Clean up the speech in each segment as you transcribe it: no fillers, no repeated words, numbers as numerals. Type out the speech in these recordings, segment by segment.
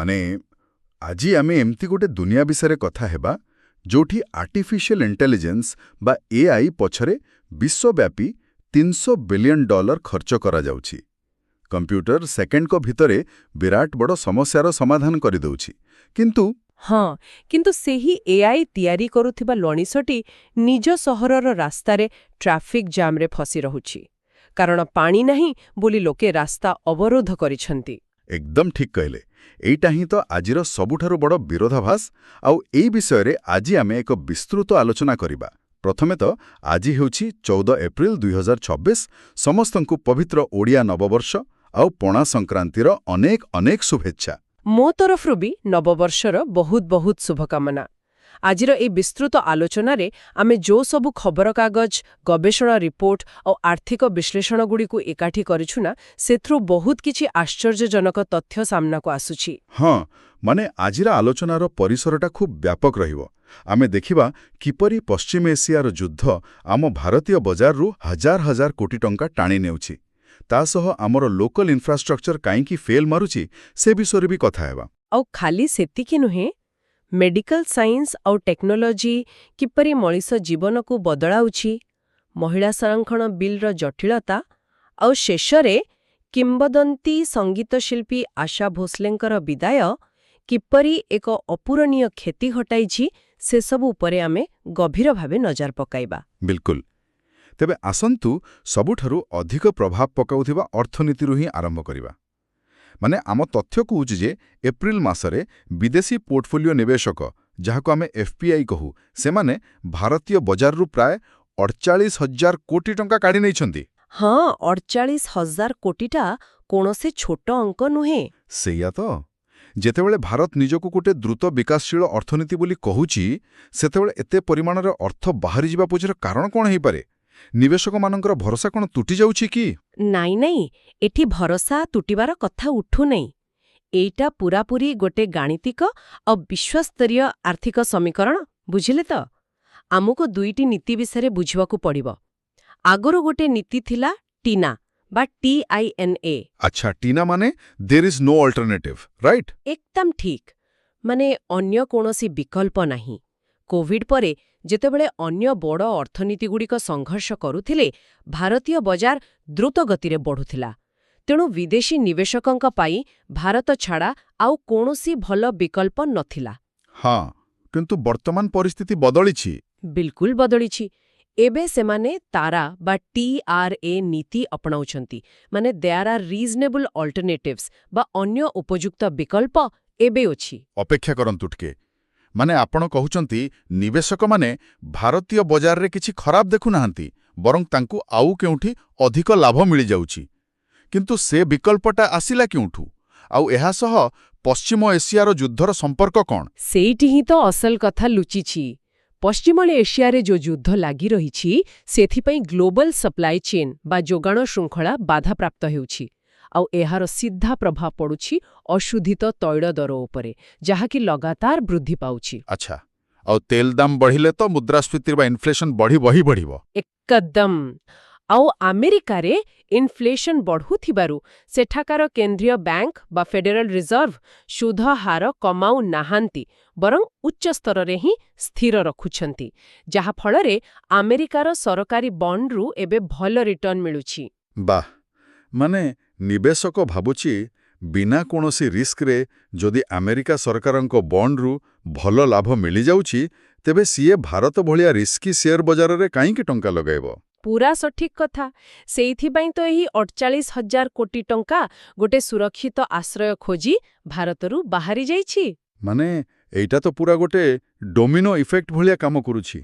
ମାନେ ଆଜି ଆମେ ଏମିତି ଗୋଟେ ଦୁନିଆ ବିଷୟରେ କଥା ହେବା ଯୋଉଠି ଆର୍ଟିଫିशिଆଲ ଇଣ୍ଟେଲିଜେନ୍ସ ବା ଏଆଇ ପଛରେ ବିଶ୍ୱବ୍ୟାପୀ $300 ବିଲିୟନ ଖର୍ଚ୍ଚ କରାଯାଉଛି। କମ୍ପ୍ୟୁଟର ସେକେଣ୍ଡଙ୍କ ଭିତରେ ବିରାଟ ବଡ଼ ସମସ୍ୟାର ସମାଧାନ କରିଦେଉଛି। କିନ୍ତୁ ସେହି ଏଆଇ ତିଆରି କରୁଥିବା ଲଣିଷଟି ନିଜ ସହରର ରାସ୍ତାରେ ଟ୍ରାଫିକ୍ ଜାମ୍ରେ ଫସି ରହୁଛି। କାରଣ ପାଣି ନାହିଁ ବୋଲି ଲୋକେ ରାସ୍ତା ଅବରୋଧ କରିଛନ୍ତି। ଏକଦମ ଠିକ୍ କହିଲେ। ଏଇଟା ହିଁ ତ ଆଜିର ସବୁଠାରୁ ବଡ଼ ବିରୋଧାଭାସ। ଆଉ ଏଇ ବିଷୟରେ ଆଜି ଆମେ ଏକ ବିସ୍ତୃତ ଆଲୋଚନା କରିବା। ପ୍ରଥମେ ତ ଆଜି ହେଉଛି 14 ଏପ୍ରିଲ 2026। ସମସ୍ତଙ୍କୁ ପବିତ୍ର ଓଡ଼ିଆ ନବବର୍ଷ ଆଉ ପଣା ସଂକ୍ରାନ୍ତିର ଅନେକ ଅନେକ ଶୁଭେଚ୍ଛା। ମୋ ତରଫରୁ ବି ନବବର୍ଷର ବହୁତ ବହୁତ ଶୁଭକାମନା। ଆଜିର ଏହି ବିସ୍ତୃତ ଆଲୋଚନାରେ ଆମେ ଯେଉଁ ସବୁ ଖବରକାଗଜ, ଗବେଷଣା ରିପୋର୍ଟ ଆଉ ଆର୍ଥିକ ବିଶ୍ଳେଷଣଗୁଡ଼ିକୁ ଏକାଠି କରିଛୁ ନା, ସେଥିରୁ ବହୁତ କିଛି ଆଶ୍ଚର୍ଯ୍ୟଜନକ ତଥ୍ୟ ସାମ୍ନାକୁ ଆସୁଛି। ହଁ, ମାନେ ଆଜିର ଆଲୋଚନାର ପରିସରଟା ଖୁବ୍ ବ୍ୟାପକ ରହିବ। ଆମେ ଦେଖିବା କିପରି ପଶ୍ଚିମ ଏସିଆର ଯୁଦ୍ଧ ଆମ ଭାରତୀୟ ବଜାରରୁ ହଜାର ହଜାର କୋଟି ଟଙ୍କା ଟାଣି ନେଉଛି। ତା ସହ ଆମର ଲୋକାଲ ଇନଫ୍ରାଷ୍ଟ୍ରକ୍ଚର କାହିଁକି ଫେଲ୍ ମାରୁଛି ସେ ବିଷୟରେ ବି କଥା ହେବା। ଆଉ ଖାଲି ସେତିକି ନୁହେଁ, ମେଡିକାଲ ସାଇନ୍ସ ଆଉ ଟେକ୍ନୋଲୋଜି କିପରି ମଣିଷ ଜୀବନକୁ ବଦଳାଉଛି, ମହିଳା ସଂରକ୍ଷଣ ବିଲ୍ର ଜଟିଳତା, ଆଉ ଶେଷରେ କିମ୍ବଦନ୍ତୀ ସଙ୍ଗୀତଶିଳ୍ପୀ ଆଶା ଭୋସଲେଙ୍କର ବିଦାୟ କିପରି ଏକ ଅପୂରଣୀୟ କ୍ଷତି ଘଟାଇଛି, ସେସବୁ ଉପରେ ଆମେ ଗଭୀର ଭାବେ ନଜର ପକାଇବା। ବିଲକୁଲ। ତେବେ ଆସନ୍ତୁ ସବୁଠାରୁ ଅଧିକ ପ୍ରଭାବ ପକାଉଥିବା ଅର୍ଥନୀତିରୁ ହିଁ ଆରମ୍ଭ କରିବା। ମାନେ ଆମ ତଥ୍ୟ କହୁଛି ଯେ ଏପ୍ରିଲ ମାସରେ ବିଦେଶୀ ପୋର୍ଟଫୋଲିଓ ନିବେଶକ, ଯାହାକୁ ଆମେ ଏଫ୍ପିଆଇ କହୁ, ସେମାନେ ଭାରତୀୟ ବଜାରରୁ ପ୍ରାୟ 48,000 କୋଟି ଟଙ୍କା କାଢ଼ି ନେଇଛନ୍ତି। ହଁ, 48,000 କୋଟିଟା କୌଣସି ଛୋଟ ଅଙ୍କ ନୁହେଁ। ସେଇଆ ତ। ଯେତେବେଳେ ଭାରତ ନିଜକୁ ଗୋଟେ ଦ୍ରୁତ ବିକାଶଶୀଳ ଅର୍ଥନୀତି ବୋଲି କହୁଛି, ସେତେବେଳେ ଏତେ ପରିମାଣର ଅର୍ଥ ବାହାରିଯିବା ପଛରେ କାରଣ କ'ଣ ହେଇପାରେ? ନିବେଶକମାନଙ୍କର ଭରସା କ'ଣ ତୁଟି ଯାଉଛି କି? ନାଇଁ, ଏଠି ଭରସା ତୁଟିବାର କଥା ଉଠୁନାହିଁ। ଏଇଟା ପୂରାପୁରି ଗୋଟେ ଗାଣିତିକ ଆଉ ବିଶ୍ୱସ୍ତରୀୟ ଆର୍ଥିକ ସମୀକରଣ, ବୁଝିଲେ ତ? ଆମକୁ ଦୁଇଟି ନୀତି ବିଷୟରେ ବୁଝିବାକୁ ପଡ଼ିବ। ଆଗରୁ ଗୋଟେ ନୀତି ଥିଲା ଟିନା ବା TINA। ଆଚ୍ଛା, ଟିନା ମାନେ there is no alternative, right? ଏକଦମ ଠିକ୍। ମାନେ ଅନ୍ୟ କୌଣସି ବିକଳ୍ପ ନାହିଁ। କୋଭିଡ୍ ପରେ ଯେତେବେଳେ ଅନ୍ୟ ବଡ଼ ଅର୍ଥନୀତିଗୁଡ଼ିକ ସଂଘର୍ଷ କରୁଥିଲେ, ଭାରତୀୟ ବଜାର ଦ୍ରୁତ ଗତିରେ ବଢ଼ୁଥିଲା। ତେଣୁ ବିଦେଶୀ ନିବେଶକଙ୍କ ପାଇଁ ଭାରତ ଛଡ଼ା ଆଉ କୌଣସି ଭଲ ବିକଳ୍ପ ନଥିଲା। ହଁ, କିନ୍ତୁ ବର୍ତ୍ତମାନ ପରିସ୍ଥିତି ବଦଳିଛି। ବିଲକୁଲ ବଦଳିଛି। ଏବେ ସେମାନେ ତାରା ବା TRA ନୀତି ଅପଣାଉଛନ୍ତି। ମାନେ ଦେୟାର ଆର୍ ରିଜନେବଲ୍ ଅଲ୍ଟରନେଟିଭ୍ସ ବା ଅନ୍ୟ ଉପଯୁକ୍ତ ବିକଳ୍ପ ଏବେ ଅଛି। ଅପେକ୍ଷା କରନ୍ତୁ ଟିକେ। ମାନେ ଆପଣ କହୁଛନ୍ତି ନିବେଶକମାନେ ଭାରତୀୟ ବଜାରରେ କିଛି ଖରାପ ଦେଖୁନାହାନ୍ତି, ବରଂ ତାଙ୍କୁ ଆଉ କେଉଁଠି ଅଧିକ ଲାଭ ମିଳିଯାଉଛି। କିନ୍ତୁ ସେ ବିକଳ୍ପଟା ଆସିଲା କେଉଁଠୁ? ଆଉ ଏହା ସହ ପଶ୍ଚିମ ଏସିଆର ଯୁଦ୍ଧର ସମ୍ପର୍କ କ'ଣ? ସେଇଠି ହିଁ ତ ଅସଲ କଥା ଲୁଚିଛି। ପଶ୍ଚିମ ଏସିଆରେ ଯେଉଁ ଯୁଦ୍ଧ ଲାଗି ରହିଛି, ସେଥିପାଇଁ ଗ୍ଲୋବାଲ ସପ୍ଲାଇ ଚେନ୍ ବା ଯୋଗାଣ ଶୃଙ୍ଖଳା ବାଧାପ୍ରାପ୍ତ ହେଉଛି। ଆଉ ଏହାର ସିଧା ପ୍ରଭାବ ପଡ଼ୁଛି ଅଶୋଧିତ ତୈଳ ଦର ଉପରେ, ଯାହାକି ଲଗାତାର ବୃଦ୍ଧି ପାଉଛି। ଆଚ୍ଛା, ଆଉ ତେଲ ଦାମ ବଢ଼ିଲେ ତ ମୁଦ୍ରାସ୍ଫୀତି ବା ଇନଫ୍ଲେସନ ବଢ଼ିବ। ଏକଦମ। ଆଉ ଆମେରିକାରେ ଇନଫ୍ଲେସନ ବଢ଼ୁଥିବାରୁ ସେଠାକାର କେନ୍ଦ୍ରୀୟ ବ୍ୟାଙ୍କ ବା ଫେଡେରାଲ ରିଜର୍ଭ ସୁଧ ହାର କମାଉ ନାହାନ୍ତି, ବରଂ ଉଚ୍ଚ ସ୍ତରରେ ହିଁ ସ୍ଥିର ରଖୁଛନ୍ତି, ଯାହାଫଳରେ ଆମେରିକାର ସରକାରୀ ବଣ୍ଡରୁ ଏବେ ଭଲ ରିଟର୍ଣ୍ଣ ମିଳୁଛି। ବାଃ, ମାନେ ନିବେଶକ ଭାବୁଛି ବିନା କୌଣସି ରିସ୍କରେ ଯଦି ଆମେରିକା ସରକାରଙ୍କ ବଣ୍ଡରୁ ଭଲ ଲାଭ ମିଳିଯାଉଛି, ତେବେ ସିଏ ଭାରତ ଭଳିଆ ରିସ୍କି ସେୟାର ବଜାରରେ କାହିଁକି ଟଙ୍କା ଲଗାଇବ? ପୁରା ସଠିକ୍ କଥା। ସେଇଥିପାଇଁ ତ ଏହି 48,000 କୋଟି ଟଙ୍କା ଗୋଟେ ସୁରକ୍ଷିତ ଆଶ୍ରୟ ଖୋଜି ଭାରତରୁ ବାହାରି ଯାଇଛି। ମାନେ ଏଇଟା ତ ପୁରା ଗୋଟେ ଡୋମିନୋ ଇଫେକ୍ଟ ଭଳିଆ କାମ କରୁଛି।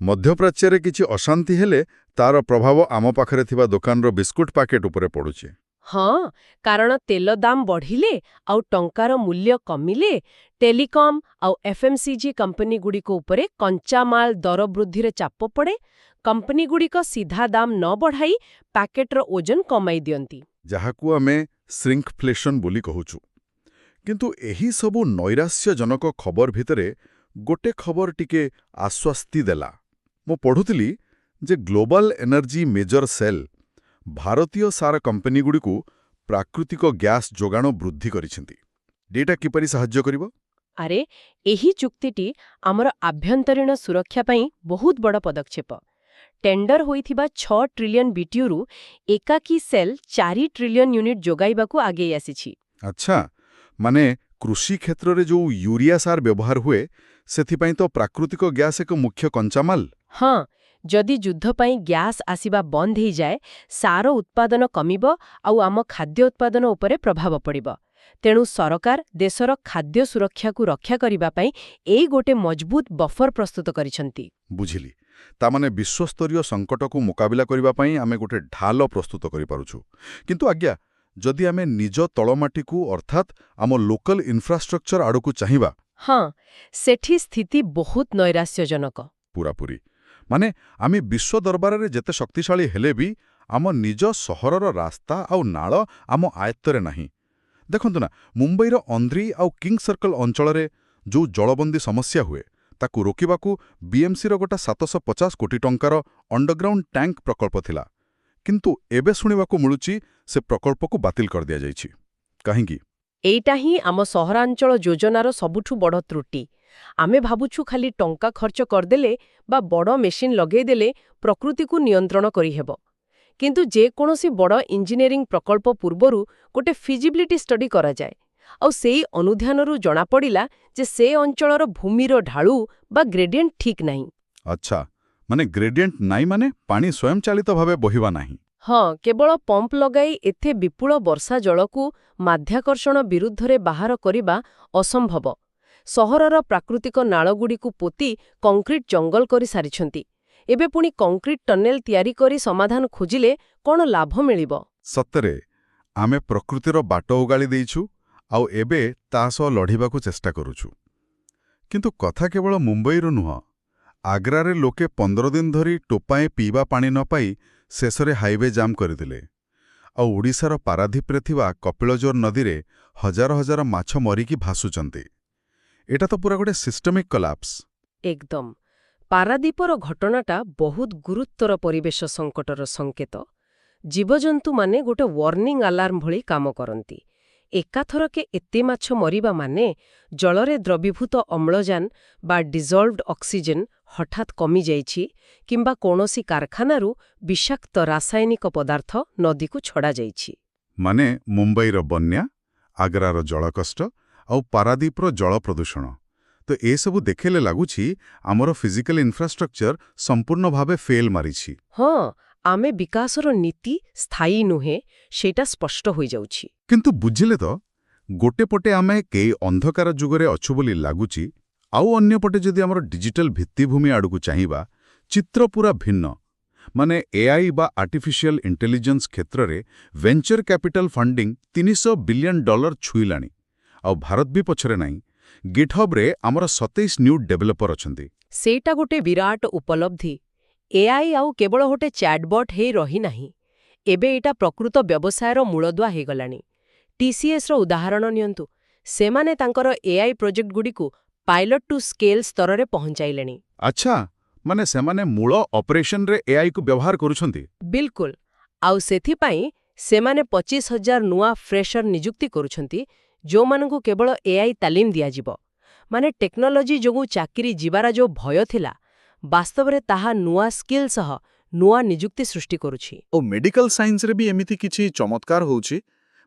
ମଧ୍ୟପ୍ରାଚ୍ୟରେ କିଛି ଅଶାନ୍ତି ହେଲେ ତାର ପ୍ରଭାବ ଆମ ପାଖରେ ଥିବା ଦୋକାନର ବିସ୍କୁଟ ପ୍ୟାକେଟ ଉପରେ ପଡ଼ୁଛି। ହଁ, କାରଣ ତେଲ ଦାମ ବଢ଼ିଲେ ଆଉ ଟଙ୍କାର ମୂଲ୍ୟ କମିଲେ ଟେଲିକମ୍ ଆଉ FMCG କମ୍ପାନୀଗୁଡ଼ିକ ଉପରେ କଞ୍ଚାମାଲ ଦର ବୃଦ୍ଧିରେ ଚାପ ପଡ଼େ। କମ୍ପାନୀଗୁଡ଼ିକ ସିଧା ଦାମ ନ ବଢ଼ାଇ ପ୍ୟାକେଟର ଓଜନ କମାଇ ଦିଅନ୍ତି, ଯାହାକୁ ଆମେ ଶ୍ରିଙ୍କଫ୍ଲେସନ ବୋଲି କହୁଛୁ। କିନ୍ତୁ ଏହି ସବୁ ନୈରାଶ୍ୟଜନକ ଖବର ଭିତରେ ଗୋଟେ ଖବର ଟିକେ ଆଶ୍ୱସ୍ତି ଦେଲା। ମୁଁ ପଢ଼ୁଥିଲି ଯେ ଗ୍ଲୋବାଲ ଏନର୍ଜି ମେଜର ସେଲ୍ ଭାରତୀୟ ସାର କମ୍ପାନୀଗୁଡ଼ିକୁ ପ୍ରାକୃତିକ ଗ୍ୟାସ୍ ଯୋଗାଣ ବୃଦ୍ଧି କରିଛନ୍ତି, ଏଇଟା କିପରି ସାହାଯ୍ୟ କରିବ? ଆରେ ଏହି ଚୁକ୍ତିଟି ଆମର ଆଭ୍ୟନ୍ତରୀଣ ସୁରକ୍ଷା ପାଇଁ ବହୁତ ବଡ଼ ପଦକ୍ଷେପ। ଟେଣ୍ଡର ହୋଇଥିବା 6 ଟ୍ରିଲିୟନ ବିଟିୟୁରୁ ଏକାକୀ ସେଲ୍ 4 ଟ୍ରିଲିୟନ ୟୁନିଟ୍ ଯୋଗାଇବାକୁ ଆଗେଇ ଆସିଛି। ଆଚ୍ଛା, ମାନେ କୃଷି କ୍ଷେତ୍ରରେ ଯୋଉ ୟୁରିଆ ସାର ବ୍ୟବହାର ହୁଏ, ସେଥିପାଇଁ ତ ପ୍ରାକୃତିକ ଗ୍ୟାସ୍ ଏକ ମୁଖ୍ୟ କଞ୍ଚାମାଲ। ହଁ, ଯଦି ଯୁଦ୍ଧ ପାଇଁ ଗ୍ୟାସ୍ ଆସିବା ବନ୍ଦ ହେଇଯାଏ, ସାର ଉତ୍ପାଦନ କମିବ ଆଉ ଆମ ଖାଦ୍ୟ ଉତ୍ପାଦନ ଉପରେ ପ୍ରଭାବ ପଡ଼ିବ। ତେଣୁ ସରକାର ଦେଶର ଖାଦ୍ୟ ସୁରକ୍ଷାକୁ ରକ୍ଷା କରିବା ପାଇଁ ଏଇ ଗୋଟେ ମଜବୁତ ବଫର ପ୍ରସ୍ତୁତ କରିଛନ୍ତି। ବୁଝିଲି। ତାମାନେ ବିଶ୍ୱସ୍ତରୀୟ ସଙ୍କଟକୁ ମୁକାବିଲା କରିବା ପାଇଁ ଆମେ ଗୋଟେ ଢାଲ ପ୍ରସ୍ତୁତ କରିପାରୁଛୁ। କିନ୍ତୁ ଆଜ୍ଞା, ଯଦି ଆମେ ନିଜ ତଳମାଟିକୁ ଅର୍ଥାତ୍ ଆମ ଲୋକାଲ ଇନଫ୍ରାଷ୍ଟ୍ରକ୍ଚର ଆଡ଼କୁ ଚାହିଁବା। ହଁ, ସେଠି ସ୍ଥିତି ବହୁତ ନୈରାଶ୍ୟଜନକ। ପୁରାପୁରି। ମାନେ ଆମେ ବିଶ୍ୱ ଦରବାରରେ ଯେତେ ଶକ୍ତିଶାଳୀ ହେଲେ ବି ଆମ ନିଜ ସହରର ରାସ୍ତା ଆଉ ନାଳ ଆମ ଆୟତ୍ତରେ ନାହିଁ। ଦେଖନ୍ତୁ ନା, ମୁମ୍ବାଇର ଅନ୍ଦ୍ରି ଆଉ କିଙ୍ଗ ସର୍କଲ ଅଞ୍ଚଳରେ ଯୋଉ ଜଳବନ୍ଦୀ ସମସ୍ୟା ହୁଏ, ତାକୁ ରୋକିବାକୁ ବିଏମ୍ସିର ଗୋଟେ 750 କୋଟି ଟଙ୍କାର ଅଣ୍ଡରଗ୍ରାଉଣ୍ଡ ଟ୍ୟାଙ୍କ ପ୍ରକଳ୍ପ ଥିଲା। କିନ୍ତୁ ଏବେ ଶୁଣିବାକୁ ମିଳୁଛି ସେ ପ୍ରକଳ୍ପକୁ ବାତିଲ କରିଦିଆଯାଇଛି। କାହିଁକି? ଏଇଟା ହିଁ ଆମ ସହରାଞ୍ଚଳ ଯୋଜନାର ସବୁଠୁ ବଡ଼ ତ୍ରୁଟି। ଆମେ ଭାବୁଛୁ ଖାଲି ଟଙ୍କା ଖର୍ଚ୍ଚ କରିଦେଲେ ବା ବଡ଼ ମେସିନ୍ ଲଗେଇଦେଲେ ପ୍ରକୃତିକୁ ନିୟନ୍ତ୍ରଣ କରିହେବ। କିନ୍ତୁ ଯେକୌଣସି ବଡ଼ ଇଞ୍ଜିନିୟରିଂ ପ୍ରକଳ୍ପ ପୂର୍ବରୁ ଗୋଟେ ଫିଜିବିଲିଟି ଷ୍ଟଡି କରାଯାଏ। ଆଉ ସେଇ ଅନୁଧ୍ୟାନରୁ ଜଣାପଡ଼ିଲା ଯେ ସେ ଅଞ୍ଚଳର ଭୂମିର ଢାଳୁ ବା ଗ୍ରେଡିଏଣ୍ଟ ଠିକ୍ ନାହିଁ। ଆଚ୍ଛା, ମାନେ ଗ୍ରେଡିଏଣ୍ଟ ନାହିଁ, ମାନେ ପାଣି ସ୍ୱୟଂଚାଳିତ ଭାବେ ବହିବା ନାହିଁ। ହଁ, କେବଳ ପମ୍ପ ଲଗାଇ ଏତେ ବିପୁଳ ବର୍ଷା ଜଳକୁ ମାଧ୍ୟାକର୍ଷଣ ବିରୁଦ୍ଧରେ ବାହାର କରିବା ଅସମ୍ଭବ। ସହରର ପ୍ରାକୃତିକ ନାଳଗୁଡ଼ିକୁ ପୋତି କଂକ୍ରିଟ ଜଙ୍ଗଲ କରି ସାରିଛନ୍ତି। ଏବେ ପୁଣି କଂକ୍ରିଟ ଟନେଲ ତିଆରି କରି ସମାଧାନ ଖୋଜିଲେ କ'ଣ ଲାଭ ମିଳିବ? ସତରେ ଆମେ ପ୍ରକୃତିର ବାଟ ଓଗାଳି ଦେଇଛୁ ଆଉ ଏବେ ତା ସହ ଲଢ଼ିବାକୁ ଚେଷ୍ଟା କରୁଛୁ। କିନ୍ତୁ କଥା କେବଳ ମୁମ୍ବାଇରୁ ନୁହଁ। ଆଗ୍ରାରେ ଲୋକେ 15 ଦିନ ଧରି ଟୋପାଏ ପିଇବା ପାଣି ନ ପାଇ ଶେଷରେ ହାଇୱେ ଜାମ୍ କରିଦେଲେ। ଆଉ ଓଡ଼ିଶାର ପାରାଦୀପରେ ଥିବା କପିଳଜୋର ନଦୀରେ ହଜାର ହଜାର ମାଛ ମରିକି ଭାସୁଛନ୍ତି। ଏଟା ତ ପୁରା ଗୋଟେ ସିଷ୍ଟମିକ୍ କଲାପ୍ସ। ଏକଦମ। ପାରାଦୀପର ଘଟଣାଟା ବହୁତ ଗୁରୁତର ପରିବେଶ ସଙ୍କଟର ସଂକେତ। ଜୀବଜନ୍ତୁମାନେ ଗୋଟେ ୱାର୍ଣ୍ଣିଂ ଆଲାର୍ମ ଭଳି କାମ କରନ୍ତି। ଏକାଥରକେ ଏତେ ମାଛ ମରିବା ମାନେ ଜଳରେ ଦ୍ରବୀଭୂତ ଅମ୍ଳଜାନ ବା ଡିଜଲ୍ଭଡ୍ ଅକ୍ସିଜେନ୍ ହଠାତ୍ କମିଯାଇଛି କିମ୍ବା କୌଣସି କାରଖାନାରୁ ବିଷାକ୍ତ ରାସାୟନିକ ପଦାର୍ଥ ନଦୀକୁ ଛଡ଼ାଯାଇଛି। ମାନେ ମୁମ୍ବାଇର ବନ୍ୟା, ଆଗ୍ରାର ଜଳକଷ୍ଟ ଆଉ ପାରାଦୀପର ଜଳ ପ୍ରଦୂଷଣ। ତ ଏସବୁ ଦେଖିଲେ ଲାଗୁଛି ଆମର ଫିଜିକାଲ ଇନଫ୍ରାଷ୍ଟ୍ରକ୍ଚର ସମ୍ପୂର୍ଣ୍ଣ ଭାବେ ଫେଲ୍ ମାରିଛି। ହଁ, ଆମେ ବିକାଶର ନୀତି ସ୍ଥାୟୀ ନୁହେଁ, ସେଇଟା ସ୍ପଷ୍ଟ ହୋଇଯାଉଛି। କିନ୍ତୁ ବୁଝିଲେ ତ, ଗୋଟେ ପଟେ ଆମେ କେହି ଅନ୍ଧକାର ଯୁଗରେ ଅଛୁ ବୋଲି ଲାଗୁଛି, ଆଉ ଅନ୍ୟପଟେ ଯଦି ଆମର ଡିଜିଟାଲ ଭିତ୍ତିଭୂମି ଆଡ଼କୁ ଚାହିଁବା, ଚିତ୍ର ପୁରା ଭିନ୍ନ। ମାନେ ଏଆଇ ବା ଆର୍ଟିଫିସିଆଲ ଇଣ୍ଟେଲିଜେନ୍ସ କ୍ଷେତ୍ରରେ ଭେଞ୍ଚର କ୍ୟାପିଟାଲ ଫଣ୍ଡିଂ $300 ବିଲିୟନ ଛୁଇଁଲାଣି। ଆଉ ଭାରତ ବି ପଛରେ ନାହିଁ। ଗିଟ୍ହବ୍ରେ ଆମର 27 ନ୍ୟୁ ଡେଭେଲପର ଅଛନ୍ତି। ସେଇଟା ଗୋଟେ ବିରାଟ ଉପଲବ୍ଧି। ଏଆଇ ଆଉ କେବଳ ଗୋଟେ ଚ୍ୟାଟବଟ୍ ହେଇ ରହିନାହିଁ। ଏବେ ଏଇଟା ପ୍ରକୃତ ବ୍ୟବସାୟର ମୂଳଦୁଆ ହେଇଗଲାଣି। TCSର ଉଦାହରଣ ନିଅନ୍ତୁ। ସେମାନେ ତାଙ୍କର ଏଆଇ ପ୍ରୋଜେକ୍ଟଗୁଡ଼ିକୁ ପାଇଲଟ୍ ଟୁ ସ୍କେଲ୍ ସ୍ତରରେ ପହଞ୍ଚାଇଲେଣି। ଆଚ୍ଛା, ମାନେ ସେମାନେ ମୂଳ ଅପରେସନରେ ଏଆଇକୁ ବ୍ୟବହାର କରୁଛନ୍ତି। ବିଲକୁଲ। ଆଉ ସେଥିପାଇଁ ସେମାନେ 25,000 ନୂଆ ଫ୍ରେଶର ନିଯୁକ୍ତି କରୁଛନ୍ତି, ଯେଉଁମାନଙ୍କୁ କେବଳ ଏଆଇ ତାଲିମ ଦିଆଯିବ। ମାନେ ଟେକ୍ନୋଲୋଜି ଯୋଗୁଁ ଚାକିରି ଯିବାର ଯୋଉ ଭୟ ଥିଲା, ବାସ୍ତବରେ ତାହା ନୂଆ ସ୍କିଲ୍ ସହ ନୂଆ ନିଯୁକ୍ତି ସୃଷ୍ଟି କରୁଛି। ଓ ମେଡିକାଲ ସାଇନ୍ସରେ ବି ଏମିତି କିଛି ଚମତ୍କାର ହେଉଛି।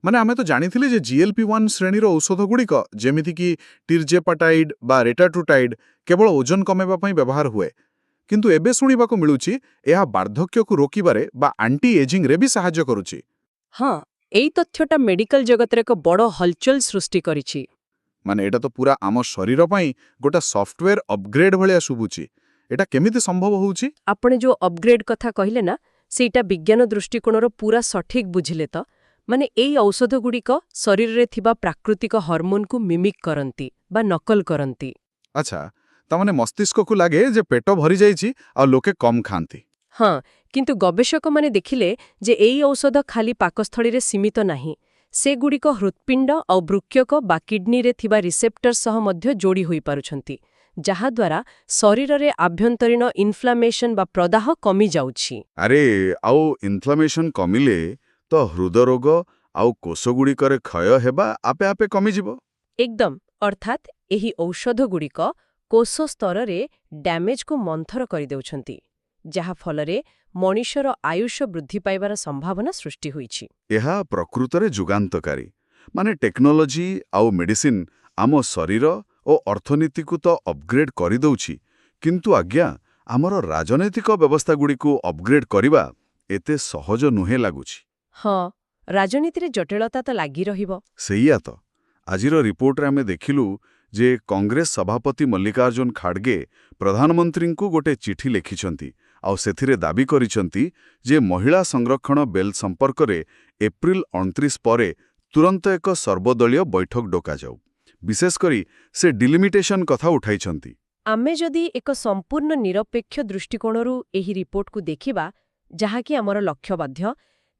ମାନେ ଆମେ ତ ଜାଣିଥିଲେ ଯେ GLP-1 ଶ୍ରେଣୀର ଔଷଧଗୁଡ଼ିକ ଯେମିତିକି ଟିର୍ଜେପାଟାଇଡ୍ ବା ରେଟାଟ୍ରୁଟାଇଡ୍ କେବଳ ଓଜନ କମାଇବା ପାଇଁ ବ୍ୟବହାର ହୁଏ। କିନ୍ତୁ ଏବେ ଶୁଣିବାକୁ ମିଳୁଛି ଏହା ବାର୍ଦ୍ଧକ୍ୟକୁ ରୋକିବାରେ ବା ଆଣ୍ଟି ଏଜିଂରେ ବି ସାହାଯ୍ୟ କରୁଛି। ହଁ, ଏଇ ତଥ୍ୟଟା ମେଡିକାଲ ଜଗତରେ ଏକ ବଡ଼ ହଲଚଲ ସୃଷ୍ଟି କରିଛି। ମାନେ ଏଇଟା ତ ପୁରା ଆମ ଶରୀର ପାଇଁ ଗୋଟେ ସଫ୍ଟୱେର ଅପଗ୍ରେଡ୍ ଭଳିଆ ଶୁଭୁଛି। ଏଟା କେମିତି ସମ୍ଭବ ହେଉଛି? ଆପଣ ଯୋଉ ଅପଗ୍ରେଡ୍ କଥା କହିଲେ ନା, ସେଇଟା ବିଜ୍ଞାନ ଦୃଷ୍ଟିକୋଣର ପୁରା ସଠିକ୍ ବୁଝିଲେ ତ। ମାନେ ଏଇ ଔଷଧଗୁଡ଼ିକ ଶରୀରରେ ଥିବା ପ୍ରାକୃତିକ ହର୍ମୋନ୍କୁ ମିମିକ୍ କରନ୍ତି ବା ନକଲ କରନ୍ତି। ଆଚ୍ଛା, ତାମାନେ ମସ୍ତିଷ୍କକୁ ଲାଗେ ଯେ ପେଟ ଭରିଯାଇଛି ଆଉ ଲୋକେ କମ୍ ଖାଆନ୍ତି। ହଁ, କିନ୍ତୁ ଗବେଷକମାନେ ଦେଖିଲେ ଯେ ଏଇ ଔଷଧ ଖାଲି ପାକସ୍ଥଳୀରେ ସୀମିତ ନାହିଁ। ସେଗୁଡ଼ିକ ହୃତ୍ପିଣ୍ଡ ଆଉ ବୃକ୍କକ ବା କିଡ୍ନିରେ ଥିବା ରିସେପ୍ଟର ସହ ମଧ୍ୟ ଯୋଡ଼ି ହୋଇପାରୁଛନ୍ତି, ଯାହାଦ୍ୱାରା ଶରୀରରେ ଆଭ୍ୟନ୍ତରୀଣ ଇନଫ୍ଲାମେସନ୍ ବା ପ୍ରଦାହ କମିଯାଉଛି। ଆରେ, ଆଉ ଇନଫ୍ଲାମେସନ୍ କମିଲେ ତ ହୃଦରୋଗ ଆଉ କୋଷଗୁଡ଼ିକରେ କ୍ଷୟ ହେବା ଆପେ ଆପେ କମିଯିବ। ଏକଦମ ଅର୍ଥାତ୍ ଏହି ଔଷଧଗୁଡ଼ିକ କୋଷ ସ୍ତରରେ ଡ୍ୟାମେଜକୁ ମନ୍ଥର କରିଦେଉଛନ୍ତି, ଯାହା ଫଳରେ ମଣିଷର ଆୟୁଷ ବୃଦ୍ଧି ପାଇବାର ସମ୍ଭାବନା ସୃଷ୍ଟି ହୋଇଛି। ଏହା ପ୍ରକୃତରେ ଯୁଗାନ୍ତକାରୀ। ମାନେ ଟେକ୍ନୋଲୋଜି ଆଉ ମେଡିସିନ ଆମ ଶରୀର ଓ ଅର୍ଥନୀତିକୁ ତ ଅପଗ୍ରେଡ୍ କରିଦେଉଛି, କିନ୍ତୁ ଆଜ୍ଞା ଆମର ରାଜନୈତିକ ବ୍ୟବସ୍ଥାଗୁଡ଼ିକୁ ଅପଗ୍ରେଡ୍ କରିବା ଏତେ ସହଜ ନୁହେଁ ଲାଗୁଛି। ହଁ, ରାଜନୀତିରେ ଜଟିଳତା ତ ଲାଗି ରହିବ। ସେଇଆ ତ। ଆଜିର ରିପୋର୍ଟରେ ଆମେ ଦେଖିଲୁ ଯେ କଂଗ୍ରେସ ସଭାପତି ମଲ୍ଲିକାର୍ଜୁନ ଖାଡଗେ ପ୍ରଧାନମନ୍ତ୍ରୀଙ୍କୁ ଗୋଟେ ଚିଠି ଲେଖିଛନ୍ତି ଆଉ ସେଥିରେ ଦାବି କରିଛନ୍ତି ଯେ ମହିଳା ସଂରକ୍ଷଣ ବିଲ୍ ସମ୍ପର୍କରେ ଏପ୍ରିଲ 29 ପରେ ତୁରନ୍ତ ଏକ ସର୍ବଦଳୀୟ ବୈଠକ ଡକାଯାଉ। ବିଶେଷକରି ସେ ଡିଲିମିଟେସନ କଥା ଉଠାଇଛନ୍ତି। ଆମେ ଯଦି ଏକ ସମ୍ପୂର୍ଣ୍ଣ ନିରପେକ୍ଷ ଦୃଷ୍ଟିକୋଣରୁ ଏହି ରିପୋର୍ଟକୁ ଦେଖିବା, ଯାହାକି ଆମର ଲକ୍ଷ୍ୟବାଧ୍ୟ,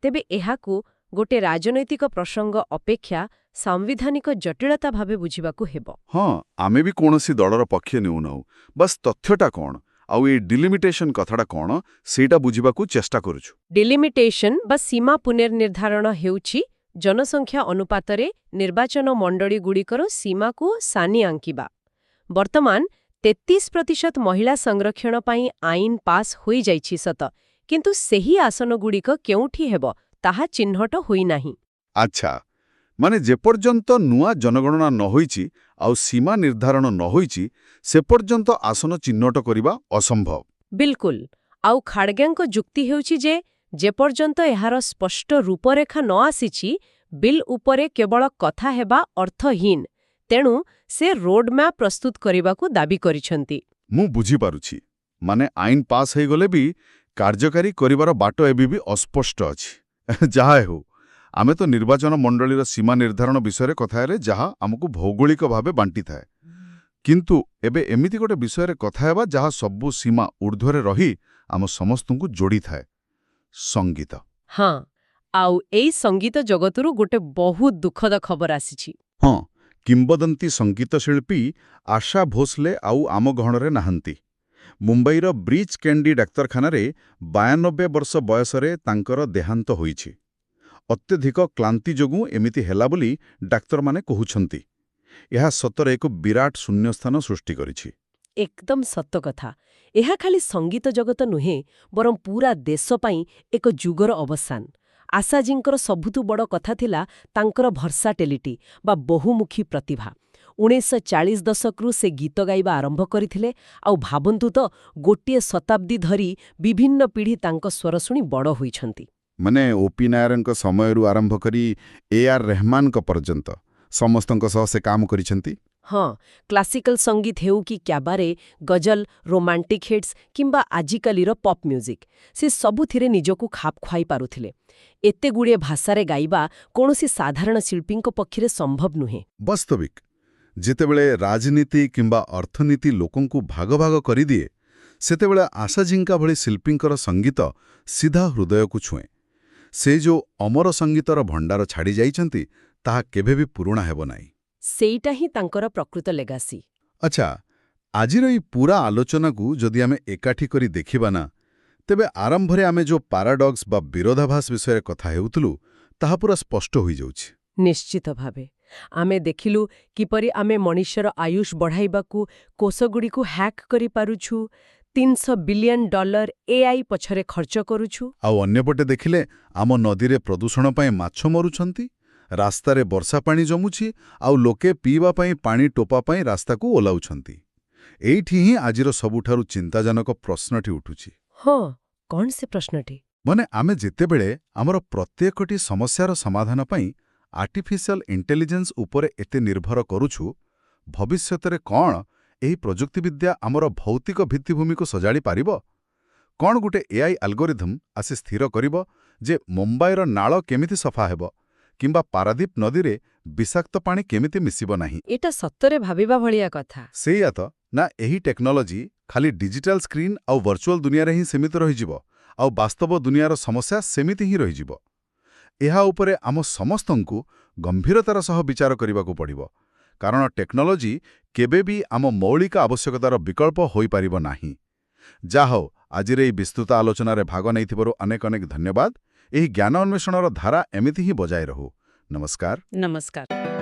ତେବେ ଏହାକୁ ଗୋଟେ ରାଜନୈତିକ ପ୍ରସଙ୍ଗ ଅପେକ୍ଷା ସାମ୍ବିଧାନିକ ଜଟିଳତା ଭାବେ ବୁଝିବାକୁ ହେବ। ହଁ, ଆମେ ବି କୌଣସି ଦଳର ପକ୍ଷ ନେଉନାହୁଁ, ବାସ୍ ତଥ୍ୟଟା କ'ଣ ଆଉ ଏ ଡିଲିମିଟେସନ କଥାଟା କ'ଣ ସେଇଟା ବୁଝିବାକୁ ଚେଷ୍ଟା କରୁଛୁ। ଡିଲିମିଟେସନ ବା ସୀମା ପୁନର୍ନିର୍ଦ୍ଧାରଣ ହେଉଛି ଜନସଂଖ୍ୟା ଅନୁପାତରେ ନିର୍ବାଚନ ମଣ୍ଡଳୀଗୁଡ଼ିକର ସୀମାକୁ ସାନି ଆଙ୍କିବା। ବର୍ତ୍ତମାନ 33% ମହିଳା ସଂରକ୍ଷଣ ପାଇଁ ଆଇନ ପାସ୍ ହୋଇଯାଇଛି ସତ, କିନ୍ତୁ ସେହି ଆସନଗୁଡ଼ିକ କେଉଁଠି ହେବ ତାହା ଚିହ୍ନଟ ହୋଇନାହିଁ। ଆଚ୍ଛା, ମାନେ ଯେପର୍ଯ୍ୟନ୍ତ ନୂଆ ଜନଗଣନା ନ ହୋଇଛି ଆଉ ସୀମା ନିର୍ଦ୍ଧାରଣ ନ ହୋଇଛି, ସେପର୍ଯ୍ୟନ୍ତ ଆସନ ଚିହ୍ନଟ କରିବା ଅସମ୍ଭବ। ବିଲକୁଲ। ଆଉ ଖାଡଗେଙ୍କ ଯୁକ୍ତି ହେଉଛି ଯେ ଯେପର୍ଯ୍ୟନ୍ତ ଏହାର ସ୍ପଷ୍ଟ ରୂପରେଖା ନ ଆସିଛି, ବିଲ୍ ଉପରେ କେବଳ କଥା ହେବା ଅର୍ଥହୀନ। ତେଣୁ ସେ ରୋଡମ୍ୟାପ୍ ପ୍ରସ୍ତୁତ କରିବାକୁ ଦାବି କରିଛନ୍ତି। ମୁଁ ବୁଝିପାରୁଛି। ମାନେ ଆଇନ ପାସ୍ ହେଇଗଲେ ବି କାର୍ଯ୍ୟକାରୀ କରିବାର ବାଟ ଏବେ ବି ଅସ୍ପଷ୍ଟ ଅଛି। ଯାହା ହେଉ, ଆମେ ତ ନିର୍ବାଚନ ମଣ୍ଡଳୀର ସୀମା ନିର୍ଦ୍ଧାରଣ ବିଷୟରେ କଥା ହେଲେ, ଯାହା ଆମକୁ ଭୌଗୋଳିକ ଭାବେ ବାଣ୍ଟିଥାଏ। କିନ୍ତୁ ଏବେ ଏମିତି ଗୋଟେ ବିଷୟରେ କଥା ହେବା ଯାହା ସବୁ ସୀମା ଊର୍ଦ୍ଧ୍ୱରେ ରହି ଆମ ସମସ୍ତଙ୍କୁ ଯୋଡ଼ିଥାଏ, ସଙ୍ଗୀତ। ହଁ, ଆଉ ଏଇ ସଙ୍ଗୀତ ଜଗତରୁ ଗୋଟେ ବହୁତ ଦୁଃଖଦ ଖବର ଆସିଛି। ହଁ, କିମ୍ବଦନ୍ତୀ ସଙ୍ଗୀତ ଶିଳ୍ପୀ ଆଶା ଭୋସଲେ ଆଉ ଆମ ଗହଣରେ ନାହାନ୍ତି। ମୁମ୍ବାଇର ବ୍ରିଚ୍ କେଣ୍ଡି ଡାକ୍ତରଖାନାରେ 92 ବର୍ଷ ବୟସରେ ତାଙ୍କର ଦେହାନ୍ତ ହୋଇଛି। ଅତ୍ୟଧିକ କ୍ଳାନ୍ତି ଯୋଗୁଁ ଏମିତି ହେଲା ବୋଲି ଡାକ୍ତରମାନେ କହୁଛନ୍ତି। ଏହା ସତରେ ଏକ ବିରାଟ ଶୂନ୍ୟସ୍ଥାନ ସୃଷ୍ଟି କରିଛି। ଏକଦମ ସତ କଥା। ଏହା ଖାଲି ସଙ୍ଗୀତ ଜଗତ ନୁହେଁ, ବରଂ ପୁରା ଦେଶ ପାଇଁ ଏକ ଯୁଗର ଅବସାନ। ଆଶାଜୀଙ୍କର ସବୁଠୁ ବଡ଼ କଥା ଥିଲା ତାଙ୍କର ଭର୍ସାଟିଲିଟି ବା ବହୁମୁଖୀ ପ୍ରତିଭା। 1940 ଦଶକରୁ ସେ ଗୀତ ଗାଇବା ଆରମ୍ଭ କରିଥିଲେ, ଆଉ ଭାବନ୍ତୁ ତ, ଗୋଟିଏ ଶତାବ୍ଦୀ ଧରି ବିଭିନ୍ନ ପିଢ଼ି ତାଙ୍କ ସ୍ୱର ଶୁଣି ବଡ଼ ହୋଇଛନ୍ତି। ମାନେ ଓପି ନାୟରଙ୍କ ସମୟରୁ ଆରମ୍ଭ କରି AR ରେହମାନଙ୍କ ପର୍ଯ୍ୟନ୍ତ ସମସ୍ତଙ୍କ ସହ ସେ କାମ କରିଛନ୍ତି। ହଁ, କ୍ଲାସିକାଲ ସଙ୍ଗୀତ ହେଉ କି କ୍ୟାବାରେ, ଗଜଲ, ରୋମାଣ୍ଟିକ୍ ହିଟ୍ସ କିମ୍ବା ଆଜିକାଲିର ପପ୍ ମ୍ୟୁଜିକ୍, ସେ ସବୁଥିରେ ନିଜକୁ ଖାପ ଖୁଆଇ ପାରୁଥିଲେ। ଏତେଗୁଡ଼ିଏ ଭାଷାରେ ଗାଇବା କୌଣସି ସାଧାରଣ ଶିଳ୍ପୀଙ୍କ ପକ୍ଷରେ ସମ୍ଭବ ନୁହେଁ। ବାସ୍ତବିକ, ଯେତେବେଳେ ରାଜନୀତି କିମ୍ବା ଅର୍ଥନୀତି ଲୋକଙ୍କୁ ଭାଗ ଭାଗ କରିଦିଏ, ସେତେବେଳେ ଆଶାଜୀଙ୍କ ଭଳି ଶିଳ୍ପୀଙ୍କର ସଙ୍ଗୀତ ସିଧା ହୃଦୟକୁ ଛୁଏଁ। ସେ ଯେଉଁ ଅମର ସଙ୍ଗୀତର ଭଣ୍ଡାର ଛାଡ଼ି ଯାଇଛନ୍ତି, ତାହା କେବେ ବି ପୁରୁଣା ହେବ ନାହିଁ। ସେଇଟା ହିଁ ତାଙ୍କର ପ୍ରକୃତ ଲେଗାସି। ଆଚ୍ଛା, ଆଜିର ଏହି ପୁରା ଆଲୋଚନାକୁ ଯଦି ଆମେ ଏକାଠି କରି ଦେଖିବା ନା, ତେବେ ଆରମ୍ଭରେ ଆମେ ଯେଉଁ ପାରାଡକ୍ସ ବା ବିରୋଧାଭାସ ବିଷୟରେ କଥା ହେଉଥିଲୁ, ତାହା ପୁରା ସ୍ପଷ୍ଟ ହୋଇଯାଉଛି। ନିଶ୍ଚିତ ଭାବେ ଆମେ ଦେଖିଲୁ କିପରି ଆମେ ମଣିଷର ଆୟୁଷ ବଢ଼ାଇବାକୁ କୋଷଗୁଡ଼ିକୁ ହ୍ୟାକ୍ କରିପାରୁଛୁ, $300 ବିଲିୟନ AI ପଛରେ ଖର୍ଚ୍ଚ କରୁଛୁ। ଆଉ ଅନ୍ୟପଟେ ଦେଖିଲେ ଆମ ନଦୀରେ ପ୍ରଦୂଷଣ ପାଇଁ ମାଛ ମରୁଛନ୍ତି, ରାସ୍ତାରେ ବର୍ଷା ପାଣି ଜମୁଛି, ଆଉ ଲୋକେ ପିଇବା ପାଇଁ ପାଣି ଟୋପା ପାଇଁ ରାସ୍ତାକୁ ଓହ୍ଲାଉଛନ୍ତି। ଏଇଠି ହିଁ ଆଜିର ସବୁଠାରୁ ଚିନ୍ତାଜନକ ପ୍ରଶ୍ନଟି ଉଠୁଛି। ହଁ, କ'ଣ ସେ ପ୍ରଶ୍ନଟି? ମାନେ ଆମେ ଯେତେବେଳେ ଆମର ପ୍ରତ୍ୟେକଟି ସମସ୍ୟାର ସମାଧାନ ପାଇଁ ଆର୍ଟିଫିସିଆଲ ଇଣ୍ଟେଲିଜେନ୍ସ ଉପରେ ଏତେ ନିର୍ଭର କରୁଛୁ, ଭବିଷ୍ୟତରେ କ'ଣ ଏହି ପ୍ରଯୁକ୍ତିବିଦ୍ୟା ଆମର ଭୌତିକ ଭିତ୍ତିଭୂମିକୁ ସଜାଡ଼ି ପାରିବ? କ'ଣ ଗୋଟେ AI ଆଲଗୋରିଥମ୍ ଆସି ସ୍ଥିର କରିବ ଯେ ମୁମ୍ବାଇର ନାଳ କେମିତି ସଫା ହେବ କିମ୍ବା ପାରାଦୀପ ନଦୀରେ ବିଷାକ୍ତ ପାଣି କେମିତି ମିଶିବ ନାହିଁ? ଏଇଟା ସତରେ ଭାବିବା ଭଳିଆ କଥା। ସେଇଆ ତ। ନା ଏହି ଟେକ୍ନୋଲୋଜି ଖାଲି ଡିଜିଟାଲ ସ୍କ୍ରିନ୍ ଆଉ ଭର୍ଚୁଆଲ ଦୁନିଆରେ ହିଁ ସୀମିତ ରହିଯିବ, ଆଉ ବାସ୍ତବ ଦୁନିଆର ସମସ୍ୟା ସେମିତି ହିଁ ରହିଯିବ? ଏହା ଉପରେ ଆମ ସମସ୍ତଙ୍କୁ ଗମ୍ଭୀରତାର ସହ ବିଚାର କରିବାକୁ ପଡ଼ିବ, କାରଣ ଟେକ୍ନୋଲୋଜି କେବେ ବି ଆମ ମୌଳିକ ଆବଶ୍ୟକତାର ବିକଳ୍ପ ହୋଇପାରିବ ନାହିଁ। ଯାହା ହେଉ, ଆଜିର ଏହି ବିସ୍ତୃତ ଆଲୋଚନାରେ ଭାଗ ନେଇଥିବାରୁ ଅନେକ ଅନେକ ଧନ୍ୟବାଦ। ଏହି ଜ୍ଞାନ ଅନ୍ୱେଷଣର ଧାରା ଏମିତି ହିଁ ବଜାୟ ରହୁ। ନମସ୍କାର। ନମସ୍କାର।